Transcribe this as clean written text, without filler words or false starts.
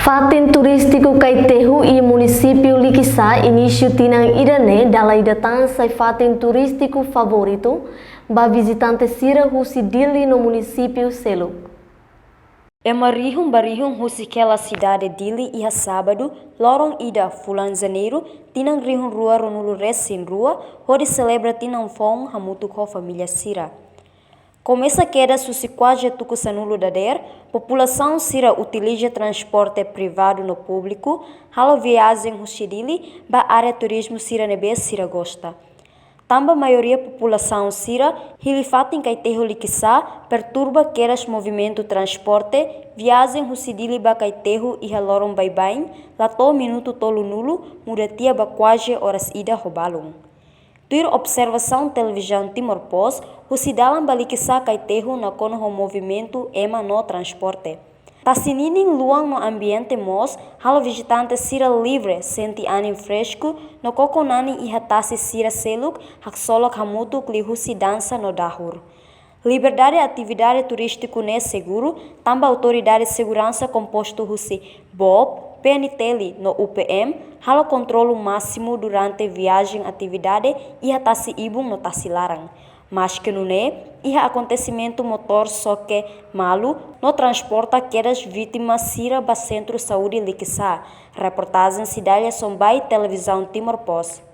Fatin turístico Caetejo e município Liquiçá início tinang idane dalai datang sai fatin turístico favorito ba visitante sira husi dili no município Selo. É barihum husi aquela cidade dili e sábado, lorong ida fulan janeiro, tinang rihum rua ronulu resin rua, onde celebra tinang fong hamutu com família sira. Começa queda susi quase tuku sanulo dader, população sira utiliza transporte privado no público, halo viagem husidili, ba área turismo sira nebe sira gosta. Tamba maioria população sira, hilifatin Caetejo Liquiçá, perturba quedas movimento transporte, viagem husidili ba Caetejo e haloron baibain, lato minuto tolo nulo, mudatia ba quase horas ida robalung. Tuir observação televisão Timor-Post, husidalam baliquiçá Caetejo na kono ho movimento ema no transporte. Tasinining luang no ambiente mos, halo visitante sira livre, senti anim fresco, no kokonani iha tasi sira seluk, hak solok hamutu kli husi dança no dahur. Liberdade atividade turístico ne seguro, tamba autoridade segurança composto husi BOP, PNTL no UPM, halo controlo máximo durante viagem atividade iha tasi ibung no tasi larang. Mas que não é, iha acontecimento motor só que malu no transporta quedas vítimas sira ba Centro Saúde Liquiçá. Reportagem Cidade Sombai Televisão Timor-Post.